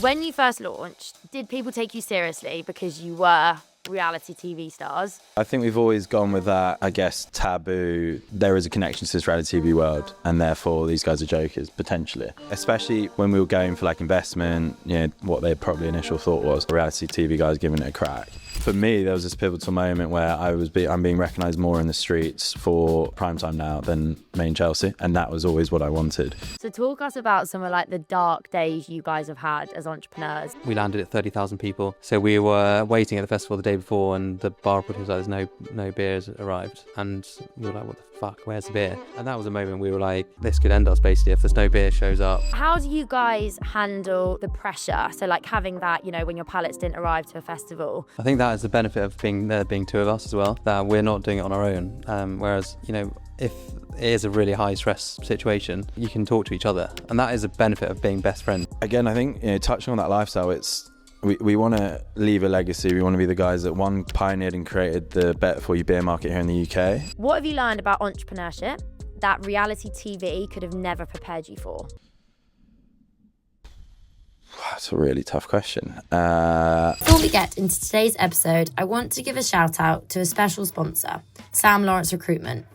When you first launched, did people take you seriously because you were reality TV stars? I think we've always gone with that, I guess, taboo. There is a connection to this reality TV world, and therefore these guys are jokers, potentially. Especially when we were going for like investment, what their probably initial thought was, reality TV guys giving it a crack. For me, there was this pivotal moment where I'm being recognised more in the streets for Primetime now than main Chelsea, and that was always what I wanted. So talk us about some of like the dark days you guys have had as entrepreneurs. We landed at 30,000 people, so we were waiting at the festival the day before, and the bar operative was like, "There's no beers arrived," and we were like, "What the fuck? Where's the beer?" And that was a moment we were like, "This could end us basically if there's no beer shows up." How do you guys handle the pressure? So like having that, when your pallets didn't arrive to a festival. I think that is the benefit of being two of us as well, that we're not doing it on our own. Whereas, if it is a really high stress situation, you can talk to each other, and that is a benefit of being best friends. Again, I think, touching on that lifestyle, we want to leave a legacy. We want to be the guys that pioneered and created the better for you beer market here in the UK. What have you learned about entrepreneurship that reality TV could have never prepared you for? That's a really tough question. Before we get into today's episode, I want to give a shout out to a special sponsor, Sam Lawrence Recruitment.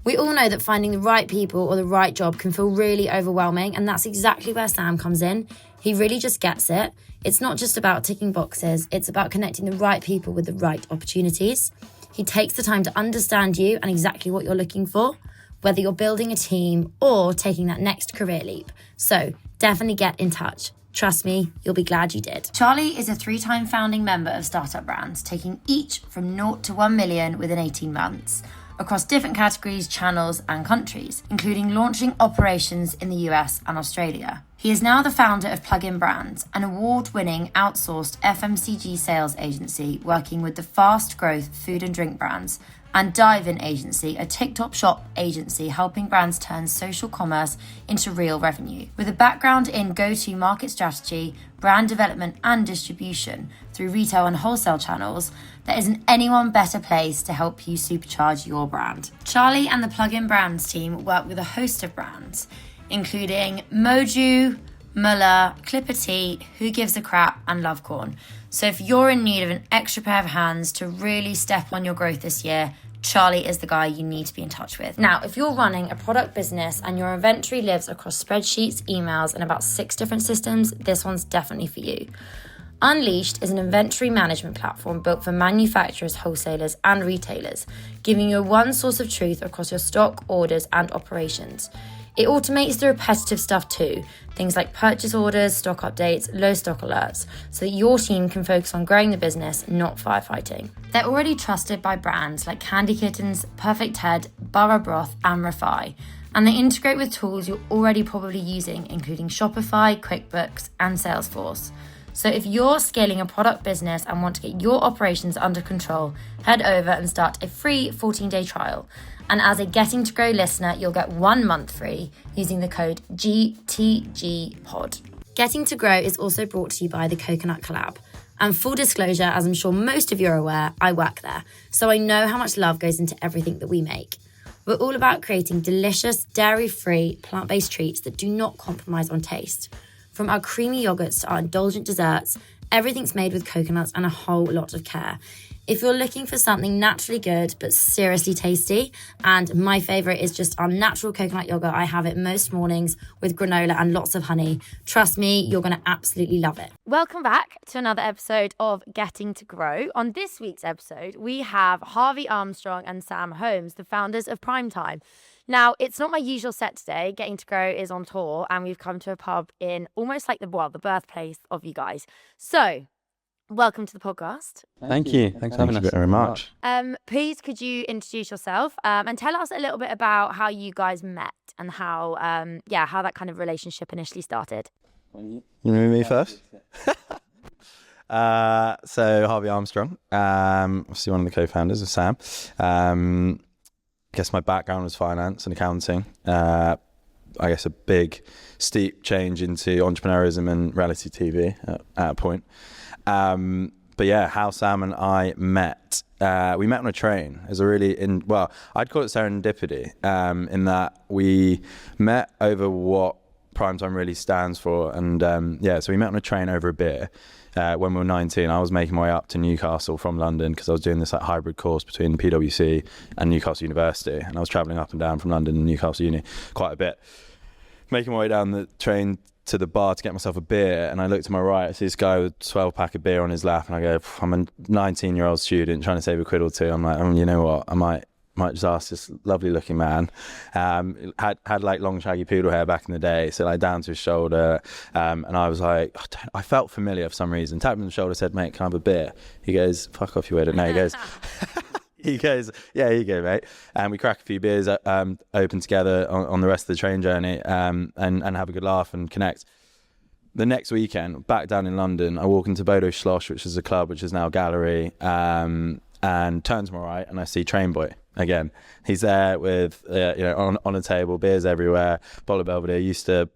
We all know that finding the right people or the right job can feel really overwhelming, and that's exactly where Sam comes in. He really just gets it. It's not just about ticking boxes, it's about connecting the right people with the right opportunities. He takes the time to understand you and exactly what you're looking for, whether you're building a team or taking that next career leap. So definitely get in touch. Trust me, you'll be glad you did. Charlie is a 3-time founding member of Startup Brands, taking each from 0 to 1 million within 18 months, across different categories, channels and countries, including launching operations in the US and Australia. He is now the founder of Plug-in Brands, an award-winning outsourced FMCG sales agency working with the fast-growth food and drink brands, and Dive-In Agency, a TikTok shop agency helping brands turn social commerce into real revenue. With a background in go-to-market strategy, brand development and distribution through retail and wholesale channels, there isn't anyone better placed to help you supercharge your brand. Charlie and the Plug-in Brands team work with a host of brands, including Moju, Muller, Clipper Tea, Who Gives a Crap, and Lovecorn. So if you're in need of an extra pair of hands to really step on your growth this year, Charlie is the guy you need to be in touch with. Now, if you're running a product business and your inventory lives across spreadsheets, emails, and about 6 different systems, this one's definitely for you. Unleashed is an inventory management platform built for manufacturers, wholesalers, and retailers, giving you one source of truth across your stock, orders, and operations. It automates the repetitive stuff too, things like purchase orders, stock updates, low stock alerts, so that your team can focus on growing the business, not firefighting. They're already trusted by brands like Candy Kittens, Perfect Head, Borough Broth, and Refi, and they integrate with tools you're already probably using, including Shopify, QuickBooks, and Salesforce. So if you're scaling a product business and want to get your operations under control, head over and start a free 14-day trial. And as a Getting to Grow listener, you'll get 1 month free using the code GTGPOD. Getting to Grow is also brought to you by the Coconut Collab. And full disclosure, as I'm sure most of you are aware, I work there, so I know how much love goes into everything that we make. We're all about creating delicious, dairy-free, plant-based treats that do not compromise on taste. From our creamy yogurts to our indulgent desserts, everything's made with coconuts and a whole lot of care. If you're looking for something naturally good but seriously tasty, and my favourite is just our natural coconut yogurt, I have it most mornings with granola and lots of honey. Trust me, you're going to absolutely love it. Welcome back to another episode of Getting to Grow. On this week's episode, we have Harvey Armstrong and Sam Holmes, the founders of Primetime. Now, it's not my usual set today. Getting to Grow is on tour, and we've come to a pub in almost like the birthplace of you guys. So, welcome to the podcast. Thank you. Thanks for having us. Thank you very much. Please, could you introduce yourself and tell us a little bit about how you guys met and how that kind of relationship initially started? You remember me first? So Harvey Armstrong, obviously one of the co-founders of Sam. I guess my background was finance and accounting. I guess a big, steep change into entrepreneurism and reality TV at a point. But yeah, how Sam and I met. We met on a train. It was a really, I'd call it serendipity, in that we met over what Primetime really stands for. And so we met on a train over a beer when we were 19. I was making my way up to Newcastle from London because I was doing this like hybrid course between PwC and Newcastle University, and I was travelling up and down from London and Newcastle Uni quite a bit, making my way down the train to the bar to get myself a beer, and I looked to my right, I see this guy with a 12-pack of beer on his lap, and I go, I'm a 19-year-old student trying to save a quid or two. I'm like, you know what, I might just ask this lovely looking man, had like long shaggy poodle hair back in the day, so like down to his shoulder, and I was like, I felt familiar for some reason, tapped him on the shoulder, said, mate, can I have a beer? He goes, fuck off, you weirdo. No, he goes, yeah, here you go, mate. And we crack a few beers open together on the rest of the train journey, and have a good laugh and connect. The next weekend, back down in London, I walk into Bodo Schloss, which is a club, which is now a gallery, and turn to my right, and I see Trainboy again. He's there with, on a table, beers everywhere. Bolo Belvedere used to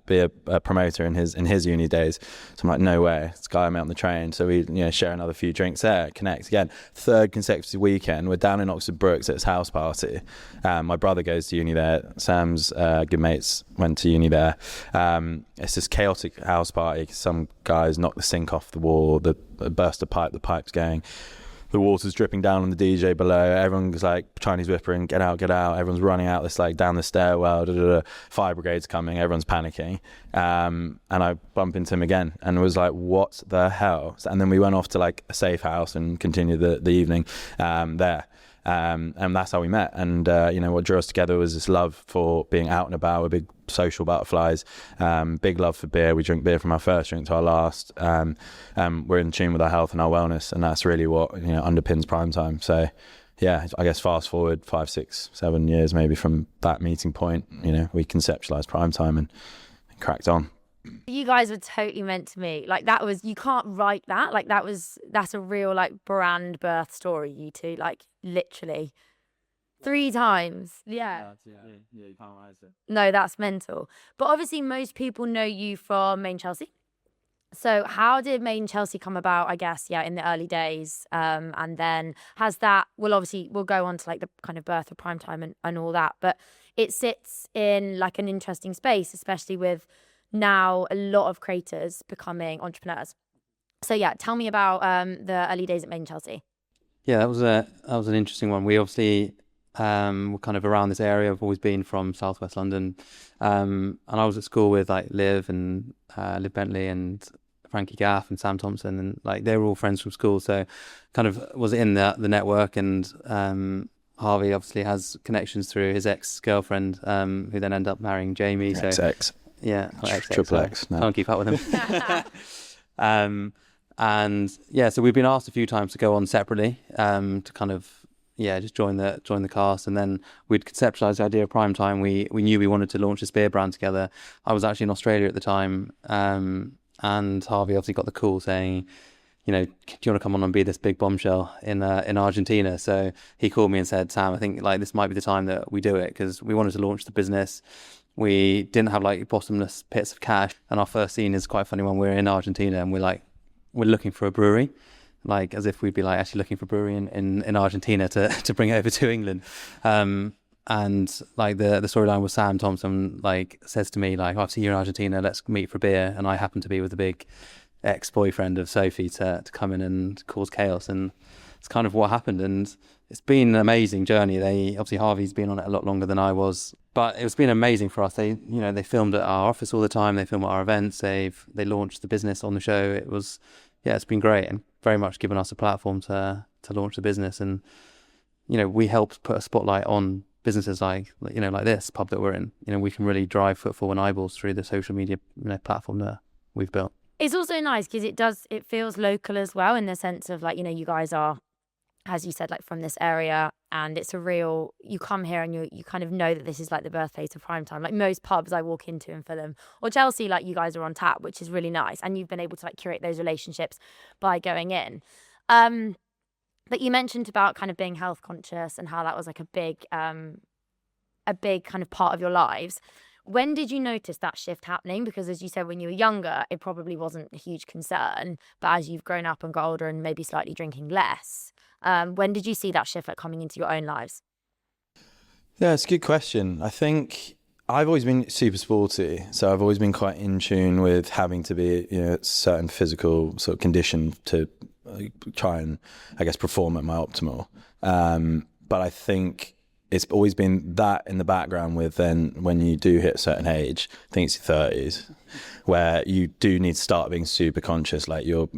be a promoter in his uni days. So I'm like, no way, this guy I met on the train. So we share another few drinks there, connect again. Third consecutive weekend, we're down in Oxford Brookes at his house party. My brother goes to uni there. Sam's good mates went to uni there. It's this chaotic house party. Some guys knock the sink off the wall, burst a pipe, the pipe's going. The water's dripping down on the DJ below. Everyone's like Chinese whispering, get out, get out. Everyone's running out this like down the stairwell. Fire brigade's coming. Everyone's panicking. And I bump into him again and was like, what the hell? And then we went off to like a safe house and continued the evening there. And that's how we met. And what drew us together was this love for being out and about. We're big social butterflies, big love for beer. We drink beer from our first drink to our last. We're in tune with our health and our wellness, and that's really what underpins Primetime. So yeah, I guess fast forward 5, 6, 7 years maybe from that meeting point, we conceptualized Primetime and cracked on. You guys were totally meant to meet. Like that was, you can't write that. Like that's a real like brand birth story, you two, like literally 3 times. Yeah, you can't write it. No, that's mental. But obviously most people know you from Main Chelsea. So how did Main Chelsea come about, I guess, in the early days? And then we'll go on to like the kind of birth of Primetime and all that. But it sits in like an interesting space, especially with now a lot of creators becoming entrepreneurs. So yeah, tell me about the early days at Main Chelsea. Yeah, that was an interesting one. We obviously were kind of around this area. I've always been from Southwest London, and I was at school with like Liv and Liv Bentley and Frankie Gaff and Sam Thompson, and like they were all friends from school. So kind of was in the network, and Harvey obviously has connections through his ex-girlfriend, who then ended up marrying Jamie. So XX. Yeah, Triple X. No. Can't keep up with him. And yeah, so we've been asked a few times to go on separately, to kind of just join the cast, and then we'd conceptualised the idea of Primetime. We knew we wanted to launch this beer brand together. I was actually in Australia at the time, and Harvey obviously got the call saying, do you want to come on and be this big bombshell in Argentina? So he called me and said, Sam, I think like this might be the time that we do it, because we wanted to launch the business. We didn't have like bottomless pits of cash, and our first scene is quite funny when we're in Argentina and we're looking for a brewery, like as if we'd be like actually looking for a brewery in Argentina to bring it over to England. And like the storyline was Sam Thompson like says to me like, I've seen you in Argentina, let's meet for beer. And I happen to be with a big ex-boyfriend of Sophie to come in and cause chaos, and it's kind of what happened. And it's been an amazing journey. Obviously Harvey's been on it a lot longer than I was, but it's been amazing for us. They filmed at our office all the time. They film at our events. They launched the business on the show. It was, it's been great, and very much given us a platform to launch the business. And, we helped put a spotlight on businesses like this pub that we're in. We can really drive footfall and eyeballs through the social media platform that we've built. It's also nice because it feels local as well, in the sense of like, you guys are, as you said, like from this area, and it's you come here and you kind of know that this is like the birthplace of Primetime. Like most pubs I walk into in Fulham or Chelsea, like you guys are on tap, which is really nice. And you've been able to like curate those relationships by going in. But you mentioned about kind of being health conscious and how that was like a big kind of part of your lives. When did you notice that shift happening? Because as you said, when you were younger, it probably wasn't a huge concern. But as you've grown up and got older and maybe slightly drinking less, when did you see that shift like coming into your own lives? Yeah, it's a good question. I think I've always been super sporty, so I've always been quite in tune with having to be, certain physical sort of condition to try and, I guess, perform at my optimal. But I think it's always been that in the background with then when you do hit a certain age, I think it's your 30s, where you do need to start being super conscious, like you're,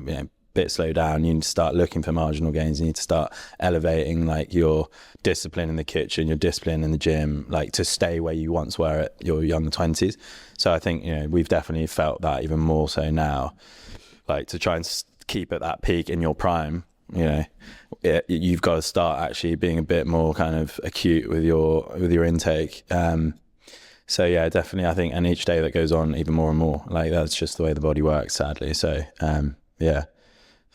bit slow down, you need to start looking for marginal gains, you need to start elevating like your discipline in the kitchen, your discipline in the gym, like to stay where you once were at your young 20s. So I think, we've definitely felt that even more so now, like to try and keep at that peak in your prime, you've got to start actually being a bit more kind of acute with your intake. So yeah, definitely I think, and each day that goes on even more and more, like that's just the way the body works, sadly. So yeah.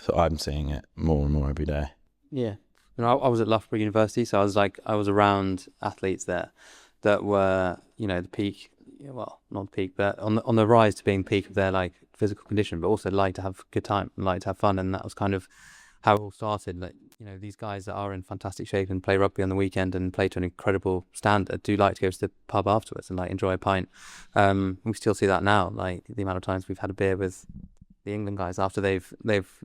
So I'm seeing it more and more every day. Yeah. I was at Loughborough University, so I was around athletes there that were, the peak, well, not the peak, but on the rise to being peak of their like physical condition, but also like to have a good time and like to have fun. And that was kind of how it all started. Like, these guys that are in fantastic shape and play rugby on the weekend and play to an incredible standard do like to go to the pub afterwards and like enjoy a pint. We still see that now, like the amount of times we've had a beer with the England guys after they've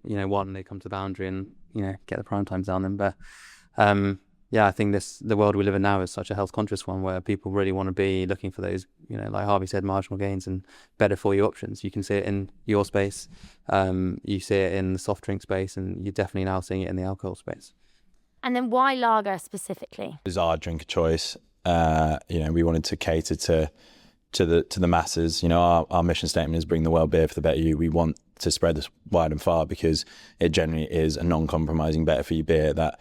won, they come to the boundary and get the prime times down them. But I think the world we live in now is such a health conscious one where people really want to be looking for those, like Harvey said, marginal gains and better for you options. You can see it in your space, you see it in the soft drink space, and you're definitely now seeing it in the alcohol space. And then why lager specifically? It was our drink of choice. We wanted to cater to the masses. Our mission statement is bring the world beer for the better you. We want to spread this wide and far because it generally is a non-compromising better for you beer that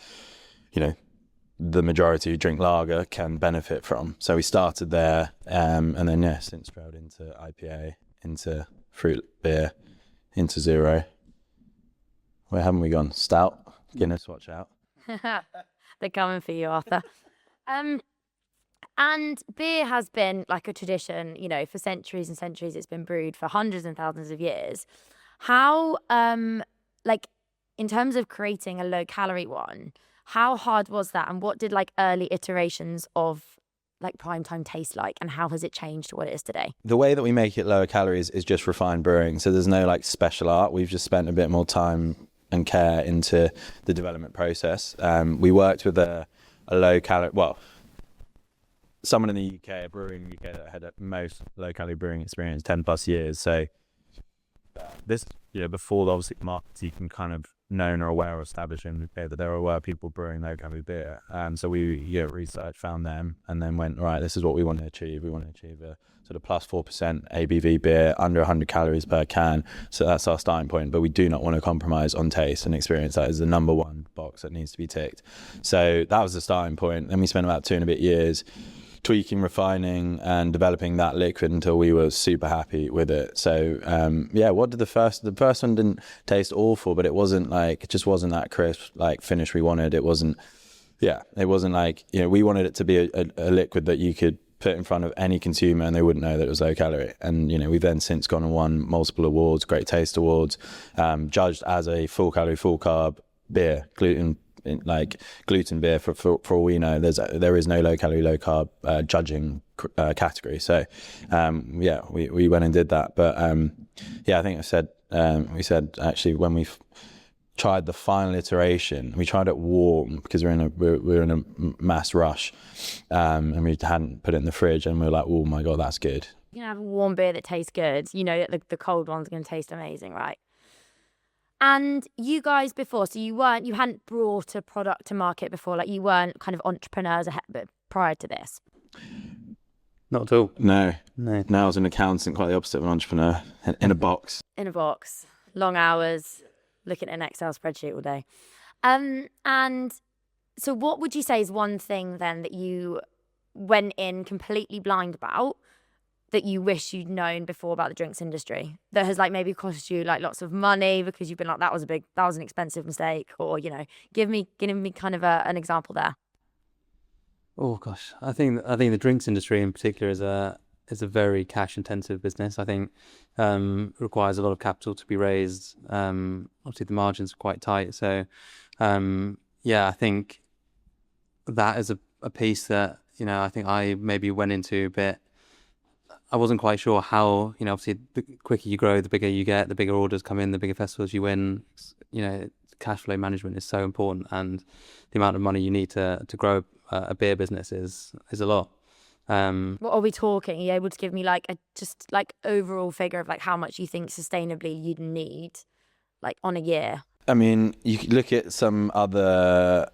the majority who drink lager can benefit from. So we started there, and then since trailed into IPA, into fruit beer, into zero. Where haven't we gone? Stout, Guinness, watch out. They're coming for you, Arthur. And beer has been like a tradition, for centuries and centuries. It's been brewed for hundreds and thousands of years. How, in terms of creating a low-calorie one, how hard was that? And what did early iterations of Primetime taste like? And how has it changed to what it is today? The way that we make it lower calories is just refined brewing. So there's no special art. We've just spent a bit more time and care into the development process. We worked with a low-calorie, someone in the UK, a brewery in the UK that had a most low-calorie brewing experience, 10 plus years. So this, before obviously markets you can kind of known or aware or established in the UK that there were people brewing low-calorie beer. So we researched, found them, and then went, right, this is what we want to achieve. We want to achieve a sort of plus 4% ABV beer, under 100 calories per can. So that's our starting point. But we do not want to compromise on taste and experience. That is the number one box that needs to be ticked. So that was the starting point. Then we spent about 2 and a bit years tweaking, refining and developing that liquid until we were super happy with it. So what did the first one didn't taste awful, but it wasn't it just wasn't that crisp finish we wanted. It wasn't we wanted it to be a liquid that you could put in front of any consumer and they wouldn't know that it was low calorie. And we've then since gone and won multiple awards, Great Taste Awards, judged as a full calorie, full carb beer, gluten beer. For all we know, there is no low calorie, low carb judging category. So we went and did that. But I think we said actually when we tried the final iteration, we tried it warm because we're in a mass rush, and we hadn't put it in the fridge, and we were like, oh my god, that's good. You can have a warm beer that tastes good. That the cold one's going to taste amazing, right? And you guys before, so you hadn't brought a product to market before, you weren't kind of entrepreneurs prior to this? Not at all. No. Now I was an accountant, quite the opposite of an entrepreneur, in a box. In a box, long hours, looking at an Excel spreadsheet all day. And so what would you say is one thing then that you went in completely blind about that you wish you'd known before about the drinks industry that has maybe cost you lots of money because you've been that was an expensive mistake, or give me kind of an example there? Oh gosh, I think the drinks industry in particular is a very cash intensive business. I think requires a lot of capital to be raised. Obviously the margins are quite tight, so I think that is a piece that I think I maybe went into a bit I wasn't quite sure how, obviously the quicker you grow, the bigger you get, the bigger orders come in, the bigger festivals you win. Cash flow management is so important, and the amount of money you need to grow a beer business is a lot. What are we talking? Are you able to give me like a just like overall figure of like how much you think sustainably you'd need like on a year? I mean, you could look at some other,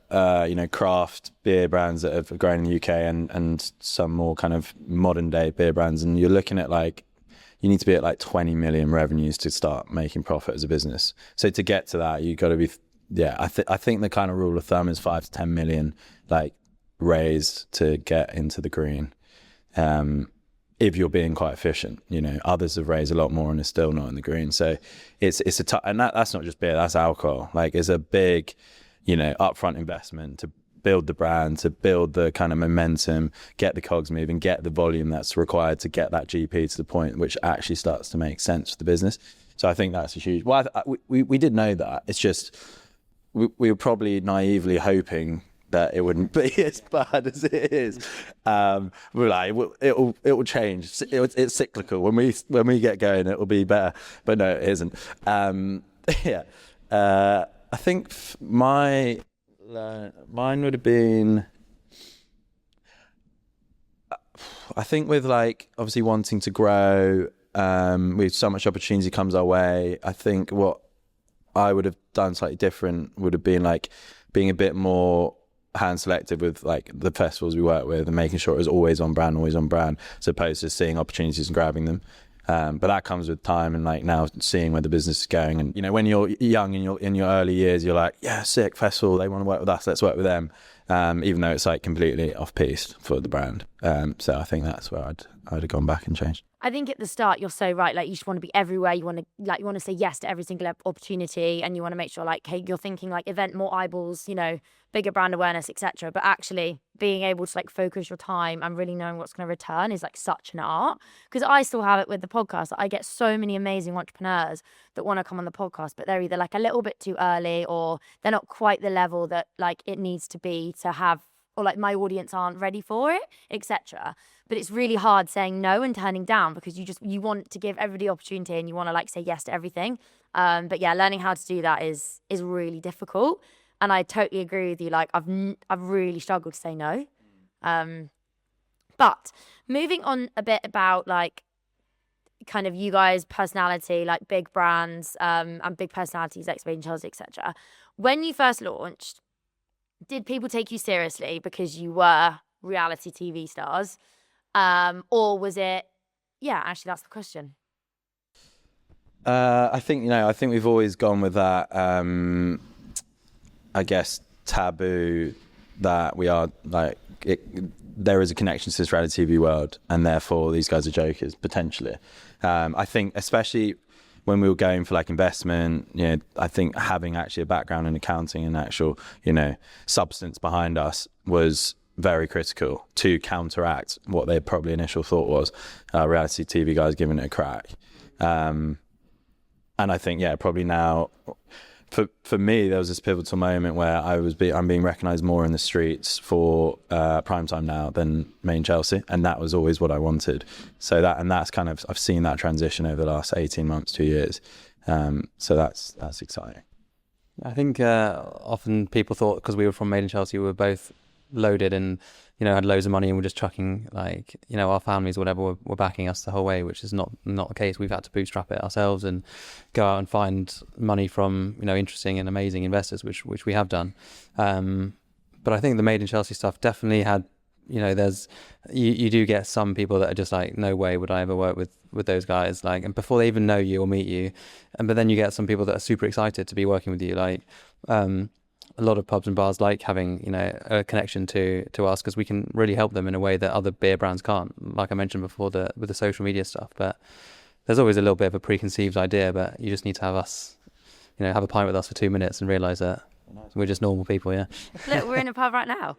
craft beer brands that have grown in the UK and some more kind of modern day beer brands. And you're looking at like, you need to be at like 20 million revenues to start making profit as a business. So to get to that, you've got to be, I think the kind of rule of thumb is 5 to 10 million like raised to get into the green. If you're being quite efficient, others have raised a lot more and are still not in the green. So it's and that's not just beer, that's alcohol. Like it's a big, upfront investment to build the brand, to build the kind of momentum, get the cogs moving, get the volume that's required to get that GP to the point which actually starts to make sense for the business. So I think that's a huge, we did know that. It's just, we were probably naively hoping that it wouldn't be as bad as it is. We're like, it will change. It's cyclical. When we get going, it will be better. But no, it isn't. I think mine would have been. I think with like obviously wanting to grow, with so much opportunity comes our way. I think what I would have done slightly different would have been like being a bit more hand selective with like the festivals we work with and making sure it was always on brand, as opposed to seeing opportunities and grabbing them. But that comes with time and like now seeing where the business is going. And when you're young and you're in your early years, you're like, yeah, sick festival, they want to work with us, let's work with them. Even though it's like completely off piste for the brand. So I think that's where I'd have gone back and changed. I think at the start you're so right. Like you just want to be everywhere. You want to say yes to every single opportunity, and you want to make sure like, hey, you're thinking like event, more eyeballs, bigger brand awareness, etc. But actually being able to like focus your time and really knowing what's going to return is like such an art. Because I still have it with the podcast. I get so many amazing entrepreneurs that want to come on the podcast, but they're either like a little bit too early or they're not quite the level that like it needs to be to have, or like my audience aren't ready for it, etc. But it's really hard saying no and turning down because you want to give everybody opportunity and you want to like say yes to everything. But yeah, learning how to do that is really difficult. And I totally agree with you. Like I've really struggled to say no. But moving on a bit about like kind of you guys' personality, like big brands and big personalities like Spain, Chelsea, etc. When you first launched, did people take you seriously because you were reality TV stars? Or was it, actually that's the question. I think we've always gone with that, I guess, taboo that we are like, there is a connection to this reality TV world and therefore these guys are jokers, potentially. I think especially when we were going for like investment, I think having actually a background in accounting and actual, substance behind us was very critical to counteract what their probably initial thought was reality TV guys giving it a crack. And I think, probably now, for me, there was this pivotal moment where I'm being recognised more in the streets for Primetime now than main Chelsea, and that was always what I wanted. So that's kind of, I've seen that transition over the last 18 months, 2 years. So that's exciting. I think often people thought because we were from Made in Chelsea, we were both loaded and had loads of money and we're just chucking like our families or whatever were backing us the whole way, which is not the case. We've had to bootstrap it ourselves and go out and find money from interesting and amazing investors, which we have done. But I think the Made in Chelsea stuff definitely had there's you do get some people that are just like, no way would I ever work with those guys, like, and before they even know you or meet you, but then you get some people that are super excited to be working with you, like a lot of pubs and bars like having a connection to us because we can really help them in a way that other beer brands can't, like I mentioned before with the social media stuff. But there's always a little bit of a preconceived idea, but you just need to have us have a pint with us for 2 minutes and realise that we're just normal people. Look, we're in a pub right now.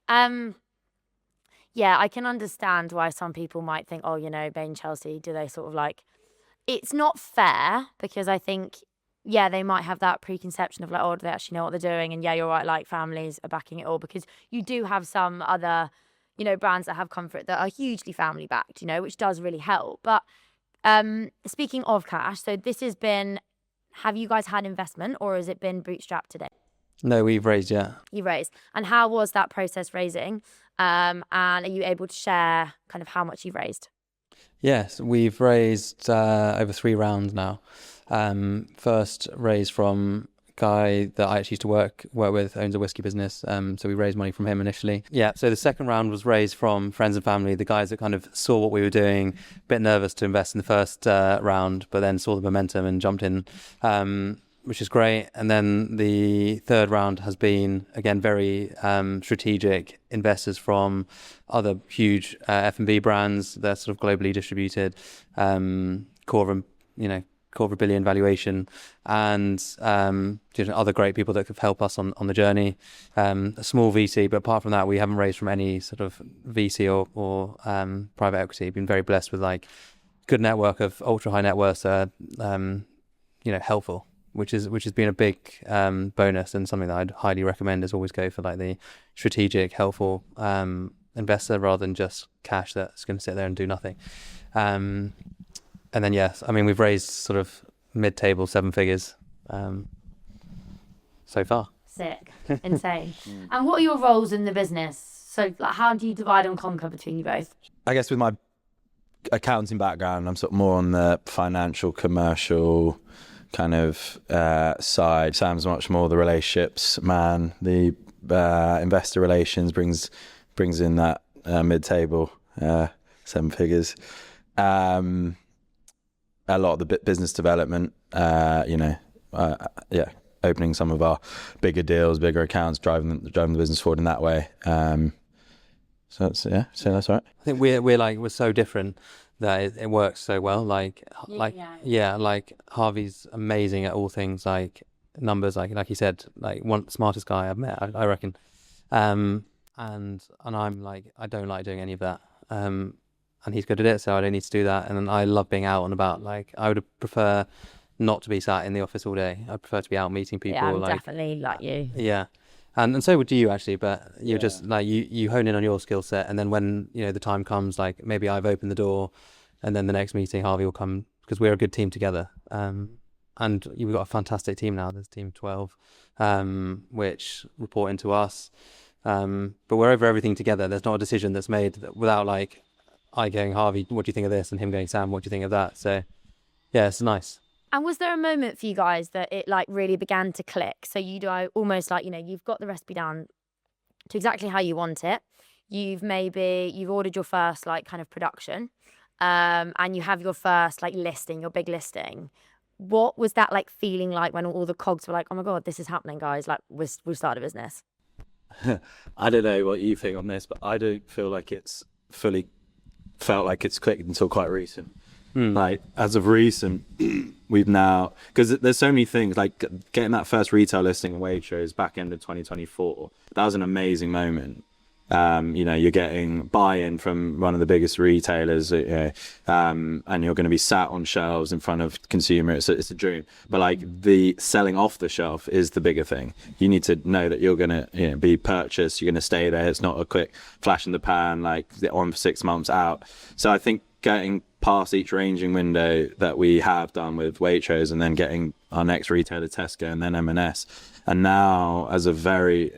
I can understand why some people might think, Bain Chelsea, do they sort of like, it's not fair because I think they might have that preconception of like, oh, do they actually know what they're doing? And you're right, like families are backing it all because you do have some other, brands that have come for it that are hugely family backed, which does really help. But speaking of cash, so this has been, have you guys had investment or has it been bootstrapped today? No, we've raised, yeah. You raised. And how was that process raising? And are you able to share kind of how much you've raised? Yes, we've raised over 3 rounds now. First raised from a guy that I actually used to work with, owns a whiskey business. So we raised money from him initially. Yeah, so the second round was raised from friends and family, the guys that kind of saw what we were doing, a bit nervous to invest in the first round, but then saw the momentum and jumped in, which is great. And then the third round has been, again, very strategic investors from other huge F&B brands. They're sort of globally distributed, quarter of a billion valuation, and other great people that could help us on the journey. A small VC, but apart from that, we haven't raised from any sort of VC or private equity. Been very blessed with like good network of ultra high net worths, helpful, which has been a big bonus, and something that I'd highly recommend is always go for like the strategic, helpful investor rather than just cash that's going to sit there and do nothing. And then, yes, I mean, we've raised sort of mid-table 7 figures so far. Sick. Insane. And what are your roles in the business? So like, how do you divide and conquer between you both? I guess with my accounting background, I'm sort of more on the financial, commercial kind of side. Sam's much more the relationships man. The investor relations brings in that mid-table 7 figures. A lot of the business development, opening some of our bigger deals, bigger accounts, driving the business forward in that way. So that's all right. I think we're so different that it works so well. Like Harvey's amazing at all things like numbers, like you said, like one of the smartest guy I've met, I reckon. And I'm like, I don't like doing any of that. And he's good at it, so I don't need to do that. And I love being out and about. Like, I would prefer not to be sat in the office all day. I prefer to be out meeting people. Yeah, I'm definitely like you. Yeah, and so would you actually. But you're just like you hone in on your skill set, and then when the time comes, like maybe I've opened the door, and then the next meeting Harvey will come, because we're a good team together. And we've got a fantastic team now. There's team 12, which report into us. But we're over everything together. There's not a decision that's made without like I going, Harvey, what do you think of this? And him going, Sam, what do you think of that? So, yeah, it's nice. And was there a moment for you guys that it like really began to click? So you do almost like, you've got the recipe down to exactly how you want it. You've ordered your first like kind of production, and you have your first like listing, your big listing. What was that like feeling like when all the cogs were like, oh my God, this is happening, guys. Like we've started a business. I don't know what you think on this, but I don't feel like it's fully felt like it's clicked until quite recent. Like as of recent, we've now, because there's so many things, like getting that first retail listing in Waitrose back end of 2024, that was an amazing moment. You're getting buy-in from one of the biggest retailers, and you're going to be sat on shelves in front of consumers. It's a dream. But like the selling off the shelf is the bigger thing. You need to know that you're going to be purchased. You're going to stay there. It's not a quick flash in the pan, like on for 6 months out. So I think getting past each ranging window that we have done with Waitrose, and then getting our next retailer Tesco, and then M&S. And now, as a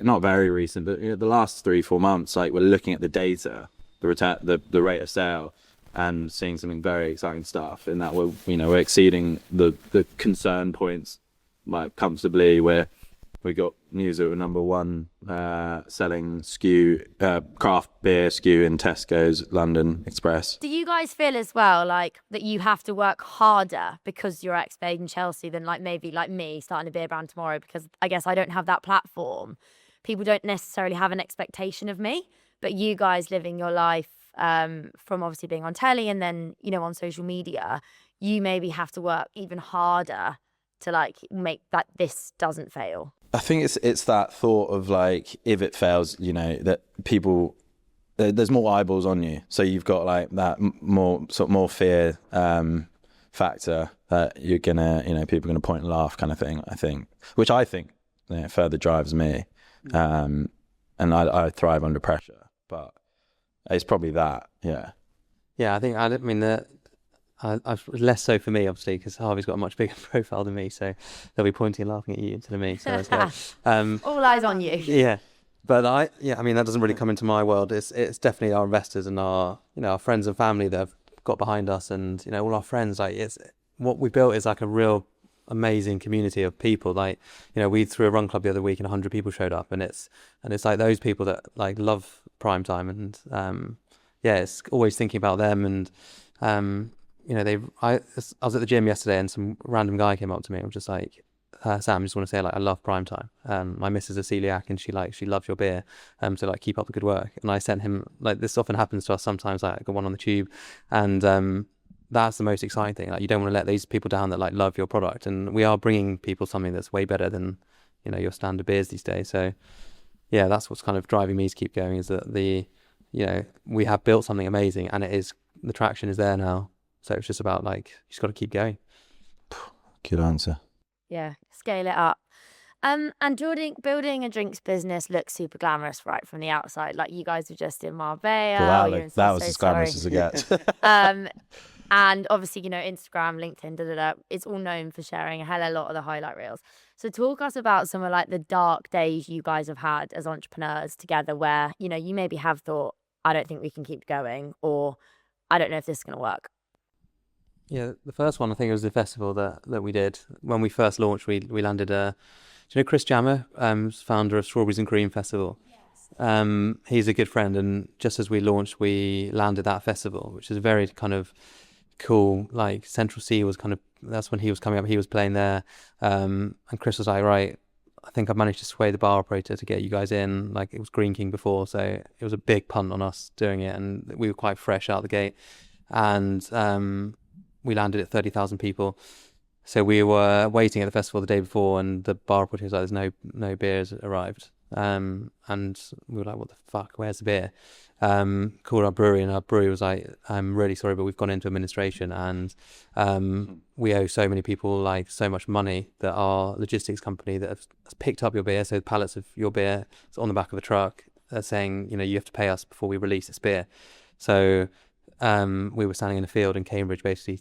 not very recent, but the last 3-4 months, like we're looking at the data, the rate of sale, and seeing something very exciting stuff. In that we're exceeding the concern points like comfortably. We got news that we're number 1 selling SKU, craft beer SKU in Tesco's London Express. Do you guys feel as well like that you have to work harder because you're ex-Babe in Chelsea than like maybe like me starting a beer brand tomorrow, because I guess I don't have that platform? People don't necessarily have an expectation of me, but you guys living your life from obviously being on telly and then on social media, you maybe have to work even harder to like make that this doesn't fail. I think it's that thought of like, if it fails, that people, there's more eyeballs on you, so you've got like that more fear factor that you're gonna people are gonna point and laugh kind of thing. I think further drives me, and I thrive under pressure. But It's probably that. Yeah. Yeah, I mean that. I've less so for me, obviously, because Harvey's got a much bigger profile than me, so they'll be pointing and laughing at you instead of me. So it's good. All eyes on you. Yeah, but I mean, that doesn't really come into my world. It's definitely our investors and our our friends and family that have got behind us, and all our friends. Like, it's what we built is like a real amazing community of people. Like, we threw a run club the other week and 100 people showed up, and it's like those people that like love Primetime, and it's always thinking about them. And I was at the gym yesterday and some random guy came up to me and was just like, Sam, I just want to say, like, I love Primetime. My missus is celiac and she loves your beer. So like, keep up the good work. And I sent him, like, this often happens to us sometimes, like I got one on the tube, and that's the most exciting thing. Like, you don't want to let these people down that like love your product, and we are bringing people something that's way better than your standard beers these days. So yeah, that's what's kind of driving me to keep going, is that we have built something amazing, and the traction is there now. So it's just about, like, you just got to keep going. Good answer. Yeah, scale it up. And building a drinks business looks super glamorous, right, from the outside. Like, you guys were just in Marbella. That was as glamorous as it gets. And obviously, Instagram, LinkedIn, it's all known for sharing a hell of a lot of the highlight reels. So talk us about some of like the dark days you guys have had as entrepreneurs together, where, you maybe have thought, I don't think we can keep going, or I don't know if this is going to work. Yeah, the first one, I think it was the festival that we did. When we first launched, we landed do you know Chris Jammer, founder of Strawberries and Cream Festival? Yes. He's a good friend, and just as we launched, we landed that festival, which is very kind of cool. Like, Central C was that's when he was coming up, he was playing there. And Chris was like, right, I think I've managed to sway the bar operator to get you guys in. Like, it was Green King before, so it was a big punt on us doing it, and we were quite fresh out the gate. And we landed at 30,000 people. So we were waiting at the festival the day before, and the bar operator was like, there's no beers arrived. And we were like, what the fuck, where's the beer? Called our brewery, and our brewery was like, I'm really sorry, but we've gone into administration, and we owe so many people like so much money that our logistics company that has picked up your beer, so the pallets of your beer is on the back of a truck, saying, you have to pay us before we release this beer. So we were standing in a field in Cambridge, basically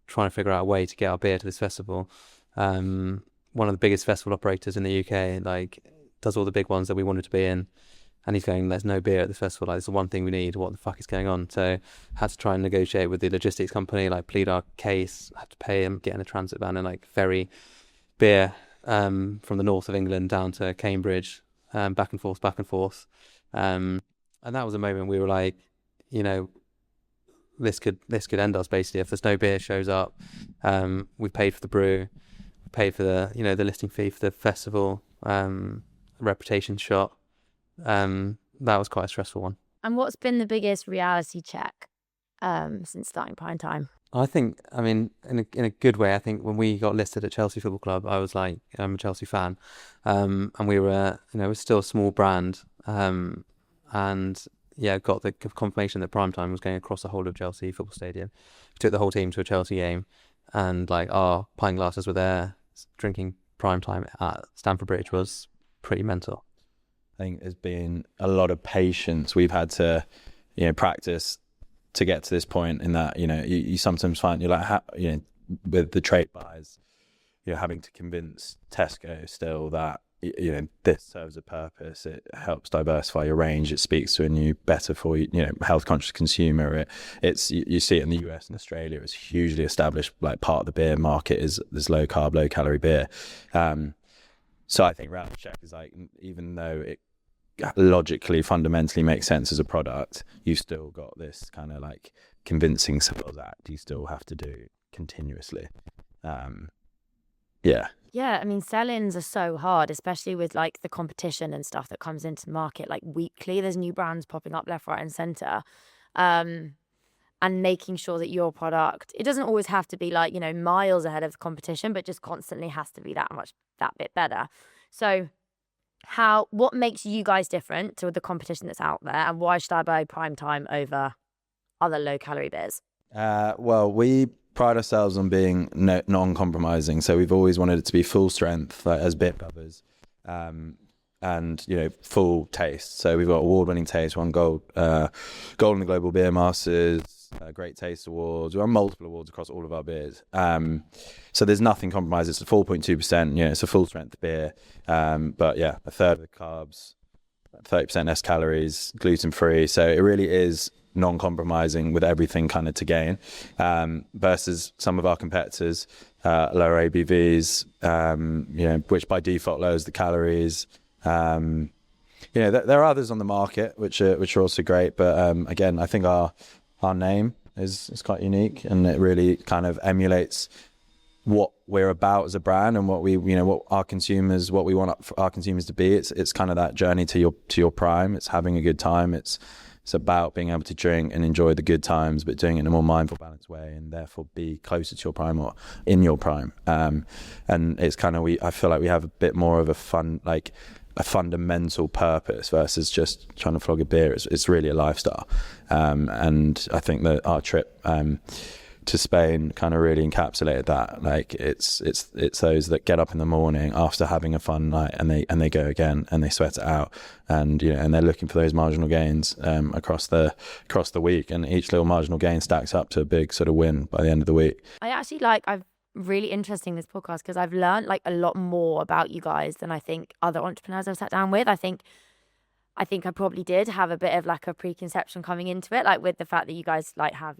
trying to figure out a way to get our beer to this festival. One of the biggest festival operators in the UK, like, does all the big ones that we wanted to be in, and he's going, there's no beer at the festival, like, it's the one thing we need, what the fuck is going on? So had to try and negotiate with the logistics company, like, plead our case, had to pay him, get in a transit van and like ferry beer from the north of England down to Cambridge, back and forth. And that was a moment we were like, this could end us, basically. If there's no beer shows up, we paid for the brew, we paid for the the listing fee for the festival, reputation shot. That was quite a stressful one. And what's been the biggest reality check since starting Primetime? I think, in a good way, I think when we got listed at Chelsea Football Club, I was like, I'm a Chelsea fan, and we were, it was still a small brand, and got the confirmation that Primetime was going across the whole of Chelsea Football Stadium. We took the whole team to a Chelsea game, and like, our pint glasses were there, drinking Primetime at Stamford Bridge was pretty mental. I think there's been a lot of patience we've had to, practice to get to this point, in that, you sometimes find you're like, with the trade buys, you're having to convince Tesco still that, this serves a purpose. It helps diversify your range. It speaks to a new, better for you, health conscious consumer. It's you see it in the US and Australia. It's hugely established. Like, part of the beer market is this low carb, low calorie beer. So I think reality check is like, even though it logically, fundamentally makes sense as a product, you've still got this kind of like convincing sales act you still have to do continuously. Yeah, I mean, sell-ins are so hard, especially with like the competition and stuff that comes into the market like weekly. There's new brands popping up left, right, and centre. And making sure that your product, it doesn't always have to be like, miles ahead of the competition, but just constantly has to be that bit better. So what makes you guys different to the competition that's out there, and why should I buy Primetime over other low-calorie beers? Well, we pride ourselves on being non-compromising, so we've always wanted it to be full strength, like as beer brothers. and full taste. So we've got award-winning taste, won gold on the Global Beer Masters, Great Taste Awards. We won multiple awards across all of our beers. So there's nothing compromised. It's a 4.2%. It's a full strength beer. But yeah, a third of the carbs, 30% less calories, gluten free. So it really is non-compromising with everything kind of to gain, versus some of our competitors, lower ABVs, which by default lowers the calories. There are others on the market which are also great, but again, I think our name is quite unique, and it really kind of emulates what we're about as a brand and what we what our consumers, what we want our consumers to be. It's kind of that journey to your prime. It's having a good time. It's about being able to drink and enjoy the good times, but doing it in a more mindful, balanced way, and therefore be closer to your prime or in your prime. And it's kind of, I feel like we have a bit more of a fundamental purpose versus just trying to flog a beer. It's really a lifestyle. And I think that our trip to Spain kind of really encapsulated that. Like it's those that get up in the morning after having a fun night and they go again and they sweat it out, and and they're looking for those marginal gains across the week, and each little marginal gain stacks up to a big sort of win by the end of the week. I've really interesting this podcast because I've learned like a lot more about you guys than I think other entrepreneurs I've sat down with. I think I probably did have a bit of like a preconception coming into it, like with the fact that you guys like have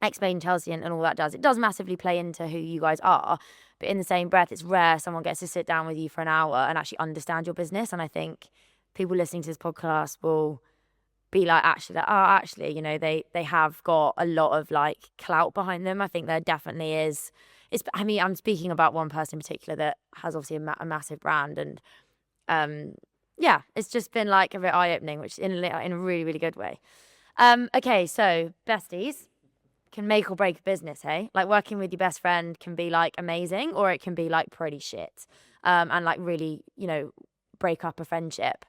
explain Chelsea and all that it does massively play into who you guys are, but in the same breath it's rare someone gets to sit down with you for an hour and actually understand your business. And I think people listening to this podcast will be like, actually they have got a lot of like clout behind them. I think there definitely is. I'm speaking about one person in particular that has obviously a massive brand, and it's just been like a bit eye-opening, which in a really, really good way. Okay, so besties can make or break a business, hey? Like working with your best friend can be like amazing, or it can be like pretty shit, and like really, break up a friendship.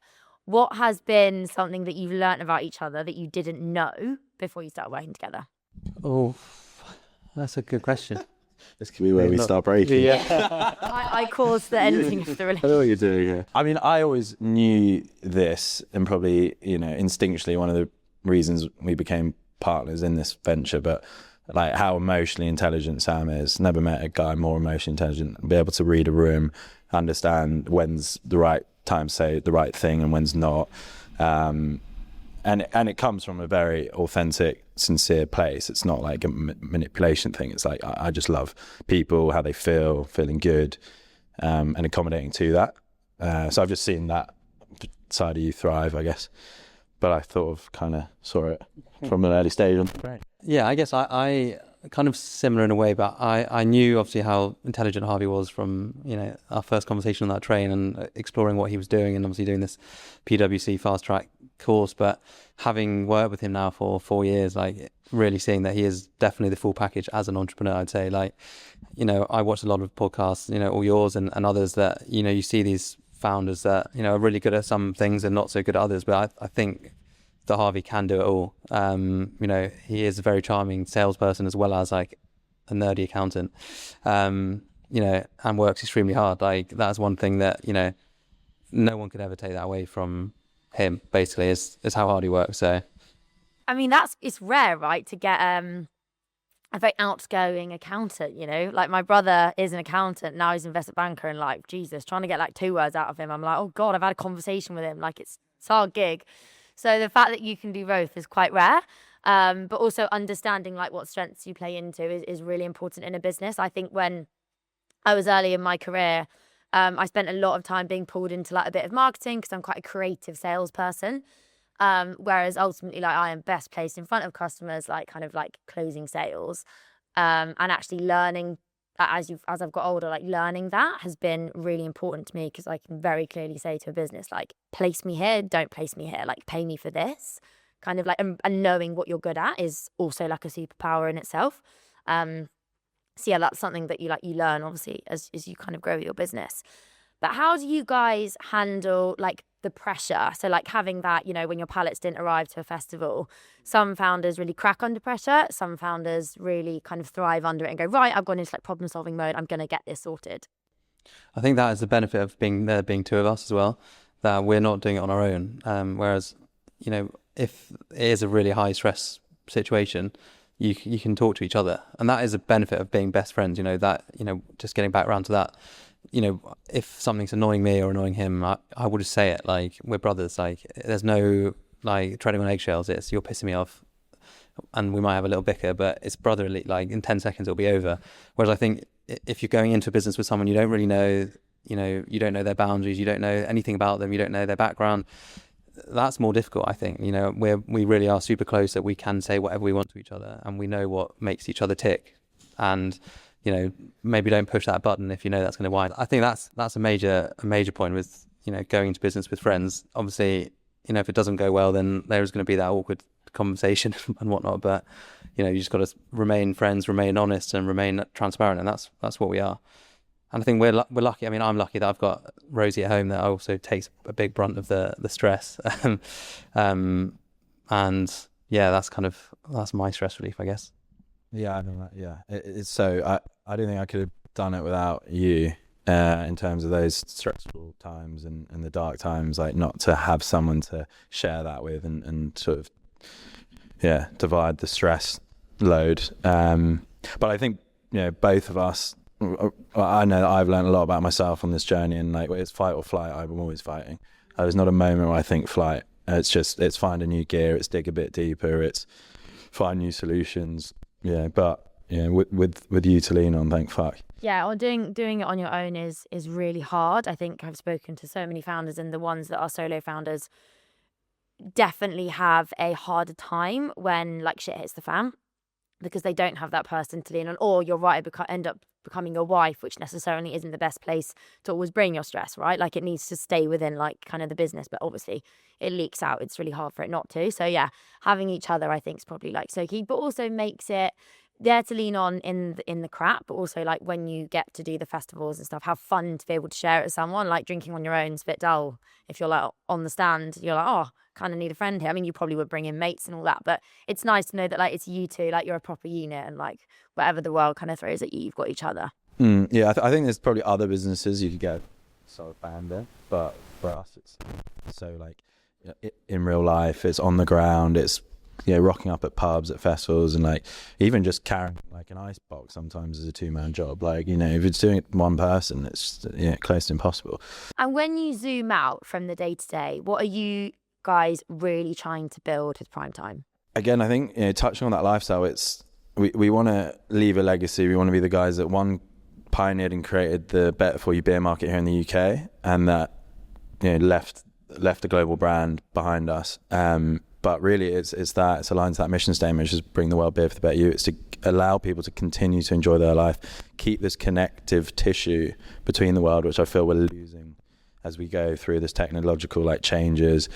What has been something that you've learnt about each other that you didn't know before you started working together? Oh, that's a good question. This could be where we start breaking. Yeah. I caused the ending of the relationship. I know what you're doing here. I mean, I always knew this, and probably, instinctually one of the reasons we became partners in this venture, but like how emotionally intelligent Sam is. Never met a guy more emotionally intelligent. Be able to read a room, understand when's the right time to say the right thing and when's not. And it comes from a very authentic, sincere place. It's not like a manipulation thing. It's like, I just love people, how they feel, feeling good, and accommodating to that. So I've just seen that side of you thrive, I guess. But I thought of kind of saw it from an early stage on. Great. Yeah, I guess I kind of similar in a way, but I knew obviously how intelligent Harvey was from, our first conversation on that train and exploring what he was doing, and obviously doing this PwC fast track course. But having worked with him now for 4 years, like really seeing that he is definitely the full package as an entrepreneur, I'd say. Like, I watched a lot of podcasts, all yours and others that, you see these founders that, are really good at some things and not so good at others. But I think that Harvey can do it all. He is a very charming salesperson as well as like a nerdy accountant, and works extremely hard. Like that's one thing that, no one could ever take that away from him, basically, is how hard he works. So, I mean, it's rare, right, to get a very outgoing accountant, like my brother is an accountant, now he's an investment banker, and like, Jesus, trying to get like 2 words out of him, I'm like, oh God, I've had a conversation with him, like it's a hard gig. So the fact that you can do both is quite rare, but also understanding like what strengths you play into is really important in a business. I think when I was early in my career, I spent a lot of time being pulled into like a bit of marketing because I'm quite a creative salesperson. Whereas ultimately, like I am best placed in front of customers, like kind of like closing sales, and actually learning as I've got older, like learning that has been really important to me, because I can very clearly say to a business, like, place me here, don't place me here, like pay me for this, kind of like, and knowing what you're good at is also like a superpower in itself. So yeah, that's something that you learn obviously as you kind of grow your business. But how do you guys handle like the pressure? So like having that, when your pallets didn't arrive to a festival, some founders really crack under pressure. Some founders really kind of thrive under it and go, right, I've gone into like problem solving mode. I'm going to get this sorted. I think that is the benefit of being two of us as well. that we're not doing it on our own. Whereas, you know, if it is a really high stress situation, you can talk to each other, and that is a benefit of being best friends. You know, that, you know, just getting back around to that, you know, if something's annoying me or annoying him, I will just say it. Like, we're brothers. Like, there's no like treading on eggshells. It's, you're pissing me off, and we might have a little bicker, but it's brotherly. Like, in 10 seconds it'll be over. Whereas I think if you're going into a business with someone you don't really know, you know, you don't know their boundaries, you don't know anything about them, you don't know their background, that's more difficult. I think, you know, we really are super close, that we can say whatever we want to each other, and we know what makes each other tick, and, you know, maybe don't push that button if you know that's going to wind. I think that's a major point with, you know, going into business with friends. Obviously, you know, if it doesn't go well, then there's going to be that awkward conversation and whatnot, but, you know, you just got to remain friends, remain honest, and remain transparent, and that's what we are. And I think we're lucky. I mean, I'm lucky that I've got Rosie at home that also takes a big brunt of the stress. And yeah, that's my stress relief, I guess. Yeah, I know that. Yeah, it's so I don't think I could have done it without you, in terms of those stressful times and the dark times. Like, not to have someone to share that with and sort of, yeah, divide the stress load. But I think, you know, both of us, I know that I've learned a lot about myself on this journey, and like, it's fight or flight. I'm always fighting. There's not a moment where I think flight. It's find a new gear, it's dig a bit deeper, it's find new solutions. Yeah, but yeah, with you to lean on, thank fuck. Yeah, or doing it on your own is really hard. I think I've spoken to so many founders, and the ones that are solo founders definitely have a harder time when like shit hits the fan, because they don't have that person to lean on. Or you're right, end up becoming a wife, which necessarily isn't the best place to always bring your stress, right? Like, it needs to stay within like kind of the business, but obviously it leaks out. It's really hard for it not to. So yeah, having each other, I think, is probably like so key, but also makes it there to lean on in the crap, but also like when you get to do the festivals and stuff, have fun to be able to share it with someone. Like, drinking on your own is a bit dull. If you're like on the stand, you're like, oh, kind of need a friend here. I mean, you probably would bring in mates and all that, but it's nice to know that like it's you two, like you're a proper unit, and like whatever the world kind of throws at you, you've got each other. Yeah, I think there's probably other businesses you could get sort of banned in, but for us, it's so like, you know, in real life, it's on the ground, it's, you know, rocking up at pubs, at festivals, and like even just carrying like an ice box sometimes is a 2-man job. Like, you know, if it's doing it one person, it's, you know, close to impossible. And when you zoom out from the day to day, what are you guys really trying to build with Primetime? Again, I think, you know, touching on that lifestyle, it's we want to leave a legacy. We want to be the guys that pioneered and created the better for you beer market here in the UK, and that, you know, left a global brand behind us. But really, it's aligned to that mission statement, which is bring the world beer for the better you. It's to allow people to continue to enjoy their life, keep this connective tissue between the world, which I feel we're losing as we go through this technological like changes,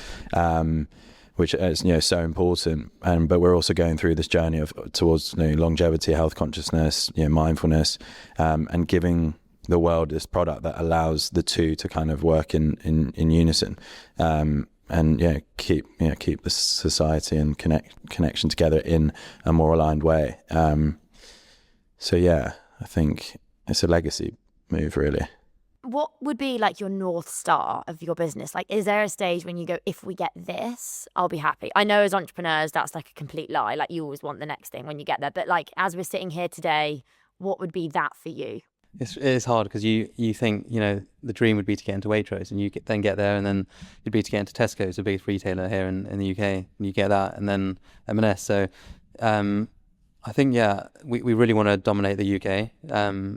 which is, you know, so important. But we're also going through this journey towards, you know, longevity, health consciousness, you know, mindfulness, and giving the world this product that allows the two to kind of work in unison. And yeah, keep the society and connection together in a more aligned way. So yeah, I think it's a legacy move, really. What would be like your North Star of your business? Like, is there a stage when you go, if we get this, I'll be happy? I know as entrepreneurs, that's like a complete lie. Like, you always want the next thing when you get there. But like, as we're sitting here today, what would be that for you? It's hard because you think, you know, the dream would be to get into Waitrose, and you then get there, and then it'd be to get into Tesco, it's the biggest retailer here in the UK, and you get that, and then M&S. So I think, yeah, we really want to dominate the UK,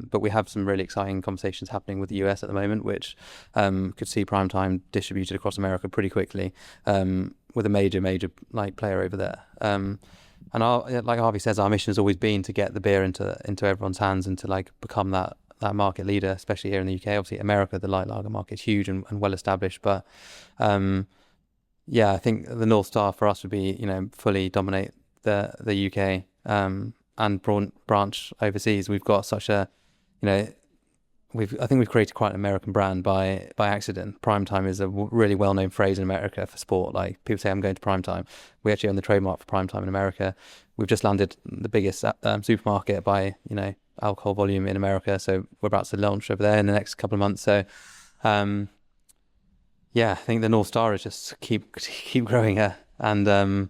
but we have some really exciting conversations happening with the US at the moment, which could see Primetime distributed across America pretty quickly, with a major like player over there. And like Harvey says, our mission has always been to get the beer into everyone's hands and to like become that market leader, especially here in the UK. Obviously, America, the light lager market is huge and well established, but yeah, I think the North Star for us would be, you know, fully dominate the UK, and branch overseas. We've got such a, you know, I think we've created quite an American brand by accident. Primetime is a really well-known phrase in America for sport. Like, people say, I'm going to Primetime. We actually own the trademark for Primetime in America. We've just landed the biggest supermarket by, you know, alcohol volume in America. So we're about to launch over there in the next couple of months. So yeah, I think the North Star is just keep growing her, and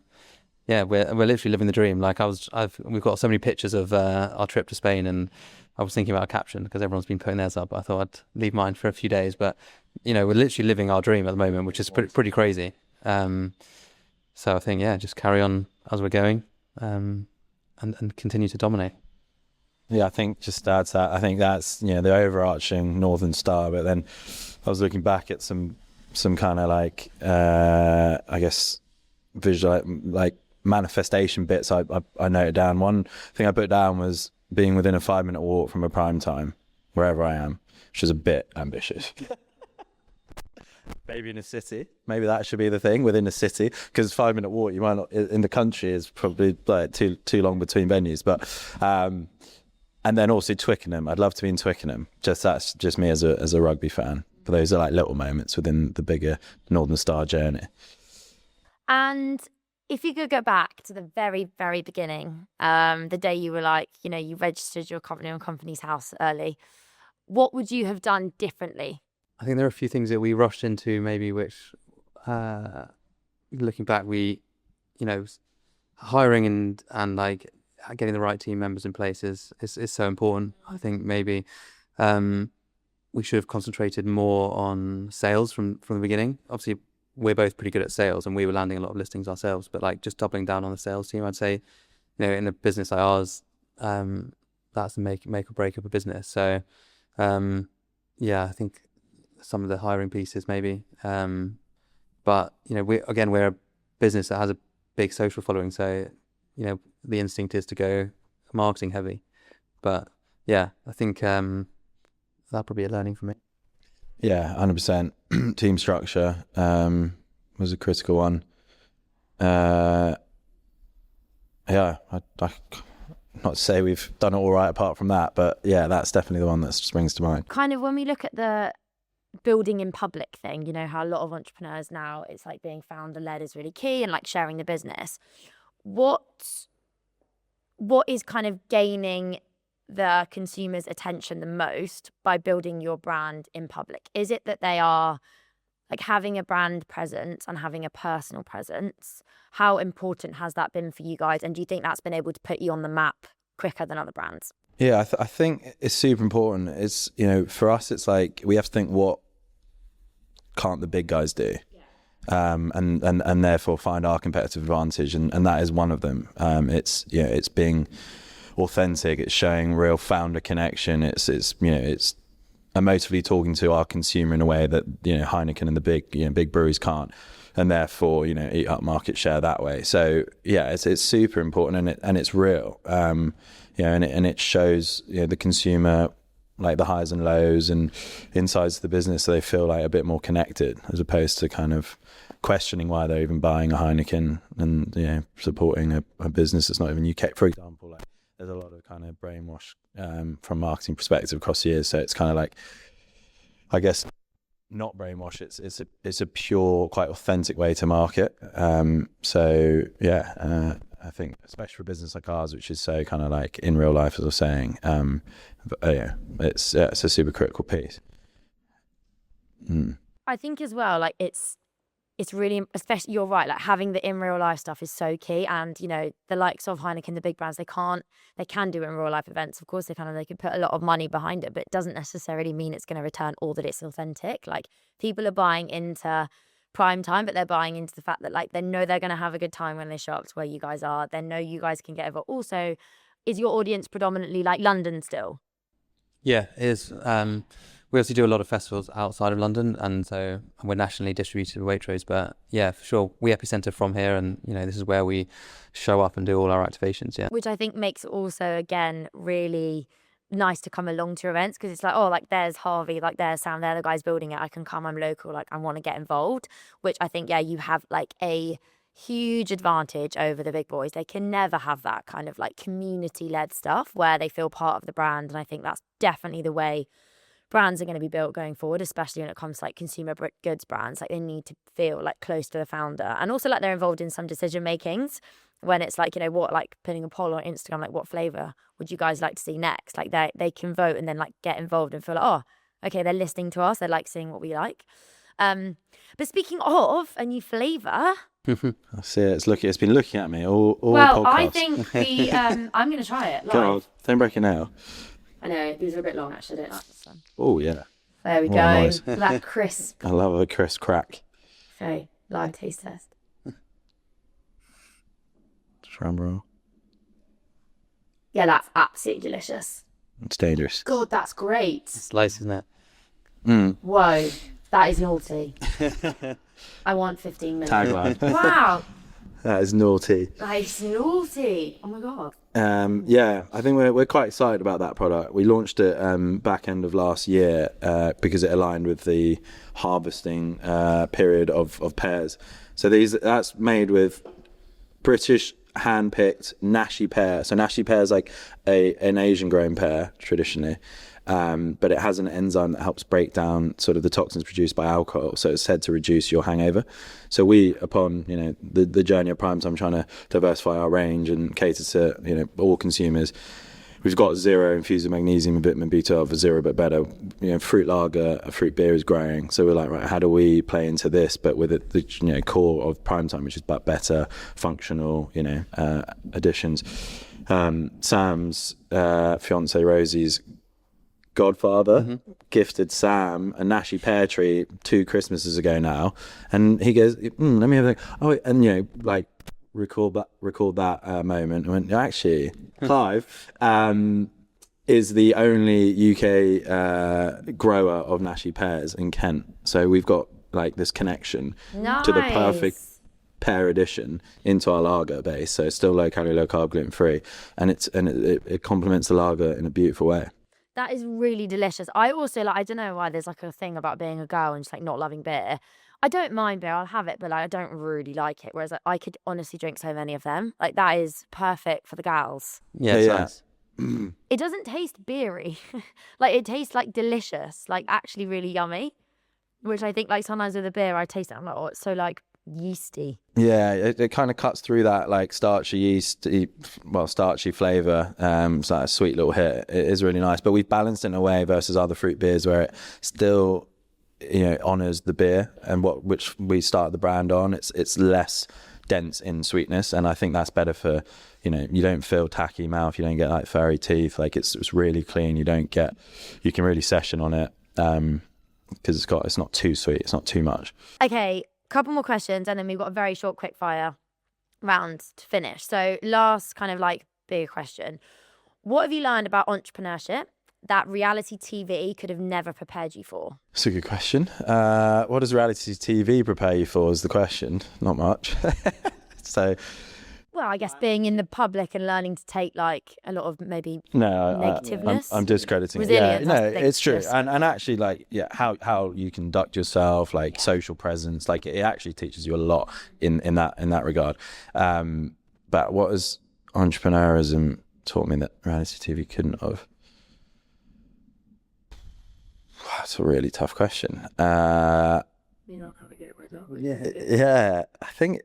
yeah, we're literally living the dream. Like we've got so many pictures of our trip to Spain, and I was thinking about a caption because everyone's been putting theirs up. I thought I'd leave mine for a few days, but we're literally living our dream at the moment, which is pretty crazy. So I think just carry on as we're going, and continue to dominate. Yeah, I think just to add to that, I think that's the overarching Northern Star. But then I was looking back at some kind of like I guess visual like manifestation bits. I noted down. One thing I put down was being within a 5-minute walk from a Primetime wherever I am, which is a bit ambitious. Maybe in a city, maybe that should be the thing, within a city, because 5-minute walk you might not in the country is probably like too long between venues. But and then also Twickenham, I'd love to be in Twickenham. That's just me as a rugby fan. But those are like little moments within the bigger Northern Star journey. And if you could go back to the very, very beginning, the day you were like, you registered your company on Company's House early, what would you have done differently? I think there are a few things that we rushed into, maybe, which, looking back, we, hiring and like getting the right team members in place is so important. I think maybe we should have concentrated more on sales from the beginning. Obviously, we're both pretty good at sales, and we were landing a lot of listings ourselves. But like just doubling down on the sales team, I'd say, in a business like ours, that's the make or break of a business. So, I think some of the hiring pieces maybe. But we're a business that has a big social following, so the instinct is to go marketing heavy. But I think that'll probably be a learning for me. Yeah, 100%. Team structure was a critical one. I not to say we've done it all right apart from that, but that's definitely the one that springs to mind. Kind of when we look at the building in public thing, how a lot of entrepreneurs now, it's like being founder-led is really key, and like sharing the business. What is kind of gaining the consumer's attention the most by building your brand in public? Is it that they are like having a brand presence and having a personal presence? How important has that been for you guys? And do you think that's been able to put you on the map quicker than other brands? Yeah, I think it's super important. It's, for us, it's like we have to think, what can't the big guys do? And therefore find our competitive advantage. And that is one of them. It's being authentic. It's showing real founder connection. It's emotively talking to our consumer in a way that, Heineken and the big breweries can't. And therefore, eat up market share that way. So it's super important, and it's real. And it shows the consumer like the highs and lows and insides of the business, so they feel like a bit more connected, as opposed to kind of questioning why they're even buying a Heineken and supporting a business that's not even UK, for example. Like there's a lot of kind of brainwash from marketing perspective across the years. So it's kind of like, I guess, not brainwash. It's a pure, quite authentic way to market. I think especially for a business like ours, which is so kind of like in real life, as I was saying, it's a super critical piece. I think as well, like it's really, especially, you're right, like having the in real life stuff is so key. And the likes of Heineken, the big brands, they can do in real life events. Of course, they could put a lot of money behind it, but it doesn't necessarily mean it's going to return all that it's authentic. Like people are buying into Primetime, but they're buying into the fact that like they know they're going to have a good time when they show up to where you guys are. They know you guys can get over. Also, is your audience predominantly like London still? Yeah, it is. We also do a lot of festivals outside of London, and so we're nationally distributed with Waitrose. But yeah, for sure, we epicenter from here, and this is where we show up and do all our activations. Yeah, which I think makes it also again really nice to come along to events, because it's like, oh, like there's Harvey, like there's Sam, they're the guys building it. I can come, I'm local, like I want to get involved. Which I think, you have like a huge advantage over the big boys. They can never have that kind of like community-led stuff where they feel part of the brand, and I think that's definitely the way brands are going to be built going forward, especially when it comes to like consumer goods brands. Like they need to feel like close to the founder, and also like they're involved in some decision makings when it's like, what, like putting a poll on Instagram, like what flavor would you guys like to see next? Like they can vote and then like get involved and feel like, oh, okay, they're listening to us, they're like seeing what we like. But speaking of a new flavour, I see it. It's been looking at me all well, I podcast. think the I'm going to try it live. Go on, don't break it now. I know these are a bit long actually. I don't like this one. Oh yeah. There we What go. a noise. That crisp. I love a crisp crack. Okay, live taste test. Drum roll. Yeah, that's absolutely delicious. It's dangerous. God, that's great. Slice, isn't it? Whoa, that is naughty. I want 15 minutes. Tagline. Wow, That is naughty. that is naughty. Oh my God. Yeah, I think we're quite excited about that product. We launched it back end of last year because it aligned with the harvesting period of pears. So that's made with British hand-picked Nashi pear. So Nashi pear is like an Asian grown pear traditionally, but it has an enzyme that helps break down sort of the toxins produced by alcohol. So it's said to reduce your hangover. So we, upon the journey of Primetime, trying to diversify our range and cater to all consumers. We've got zero infused with magnesium and vitamin B12 for zero but better. Fruit lager, fruit beer is growing. So we're like, right, how do we play into this, but with the core of Primetime, which is but better, functional, additions. Sam's fiance Rosie's godfather gifted Sam a Nashi pear tree 2 Christmases ago now, and he goes, let me have a think. And recalled that moment and went, actually, Clive is the only UK grower of Nashi pears in Kent. So we've got like this connection to the perfect pear addition into our lager base. So it's still low calorie, low carb, gluten free, and it complements the lager in a beautiful way. That is really delicious. I also I don't know why there's like a thing about being a girl and just like not loving beer. I don't mind beer, I'll have it, but I don't really like it. Whereas I could honestly drink so many of them. Like that is perfect for the gals. Yeah, it's Yeah. nice. It doesn't taste beery. Like it tastes like delicious, like actually really yummy. Which I think like sometimes with a beer I taste it, I'm like, oh, it's so like yeasty. Yeah, it kind of cuts through that like starchy flavour. It's like a sweet little hit. It is really nice, but we've balanced it in a way versus other fruit beers where it still honours the beer and which we started the brand on. It's less dense in sweetness, and I think that's better for you don't feel tacky mouth, you don't get like furry teeth. Like it's really clean. You can really session on it because it's not too sweet, it's not too much. Okay, couple more questions and then we've got a very short quick fire round to finish. So last kind of like bigger question. What have you learned about entrepreneurship that reality TV could have never prepared you for? That's a good question. What does reality TV prepare you for is the question. Not much. So, well, I guess being in the public and learning to take like a lot of maybe negativeness. I'm discrediting it. Resilience, Yeah, no, that's the thing. it's true. And actually, like, how you conduct yourself, like social presence, like it actually teaches you a lot in that regard. But what has entrepreneurism taught me that reality TV couldn't have? That's a really tough question. You're not going to get rid of it. Yeah, I think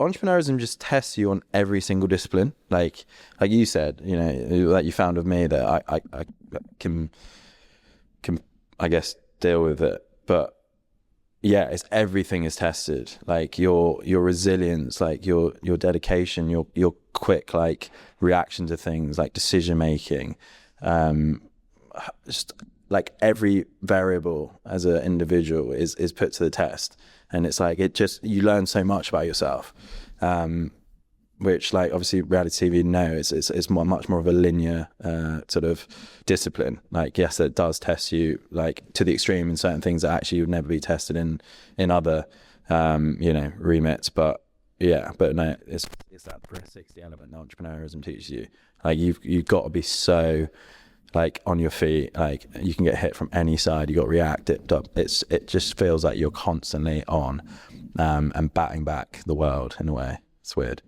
entrepreneurism just tests you on every single discipline. Like you said, that you found with me that I can I guess deal with it. But yeah, everything is tested. Like your resilience, like your dedication, your quick like reaction to things, like decision making, just like every variable as an individual is put to the test. And it's like you learn so much about yourself, which like obviously reality TV it's much more of a linear sort of discipline. Like yes, it does test you like to the extreme in certain things that actually would never be tested in other remits. But no, it's that 360 element that entrepreneurism teaches you. Like you've got to be so like on your feet, like you can get hit from any side, you got to react. It just feels like you're constantly on and batting back the world in a way. It's weird.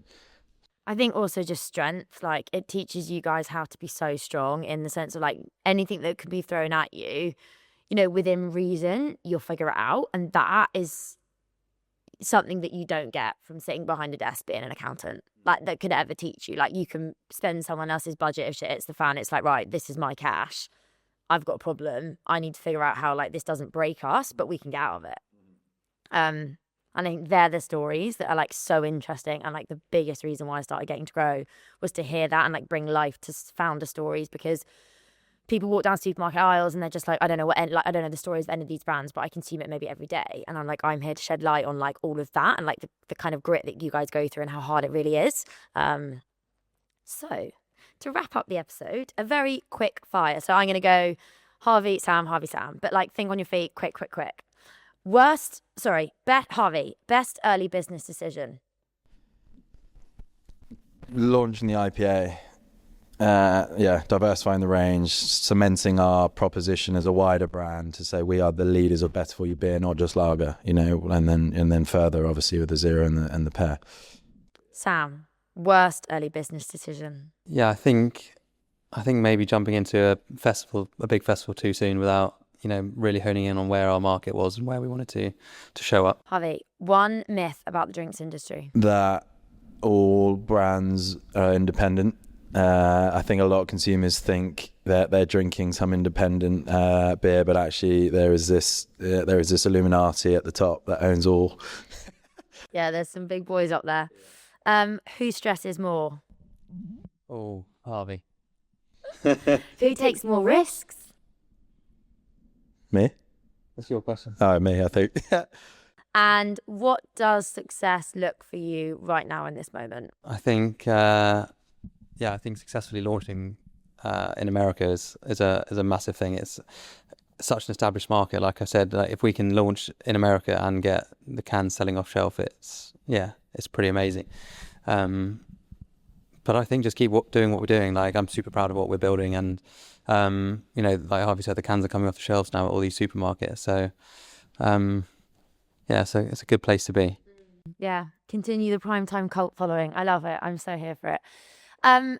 I think also just strength, like it teaches you guys how to be so strong in the sense of like anything that could be thrown at you, within reason, you'll figure it out. And that is something that you don't get from sitting behind a desk being an accountant, like that could ever teach you. Like you can spend someone else's budget if shit hits the fan. It's like, right, this is my cash. I've got a problem. I need to figure out how like this doesn't break us, but we can get out of it. I think they're the stories that are like so interesting, and like the biggest reason why I started Getting to Grow was to hear that and like bring life to founder stories, because people walk down supermarket aisles and they're just like, I don't know what end, like I don't know the stories of any of these brands, but I consume it maybe every day, and I'm like, I'm here to shed light on like all of that and like the kind of grit that you guys go through and how hard it really is. So to wrap up the episode, a very quick fire. So I'm gonna go Harvey, Sam, but like think on your feet, quick. Harvey, best early business decision. Launching the IPA. Diversifying the range, cementing our proposition as a wider brand to say we are the leaders of better for you beer, not just lager, and then further obviously with the zero and the pear. Sam, worst early business decision. Yeah, I think maybe jumping into a big festival too soon without really honing in on where our market was and where we wanted to show up. Harvey, one myth about the drinks industry. That all brands are independent. I think a lot of consumers think that they're drinking some independent beer, but actually there is this Illuminati at the top that owns all. Yeah, there's some big boys up there. Who stresses more? Oh, Harvey. Who takes more risks? Me? That's your question. Oh, me, I think. And what does success look for you right now in this moment? I think, I think successfully launching in America is a massive thing. It's such an established market. Like I said, if we can launch in America and get the cans selling off shelf, it's pretty amazing. But I think just keep doing what we're doing. Like, I'm super proud of what we're building, and like Harvey said, the cans are coming off the shelves now at all these supermarkets. So, so it's a good place to be. Yeah, continue the Primetime cult following. I love it. I'm so here for it.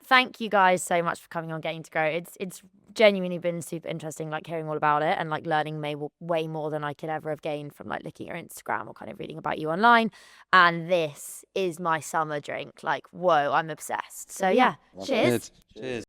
Thank you guys so much for coming on Getting to Grow. It's genuinely been super interesting, like hearing all about it and like learning way more than I could ever have gained from like looking at your Instagram or kind of reading about you online. And this is my summer drink. Like, whoa, I'm obsessed. So yeah, cheers. Cheers.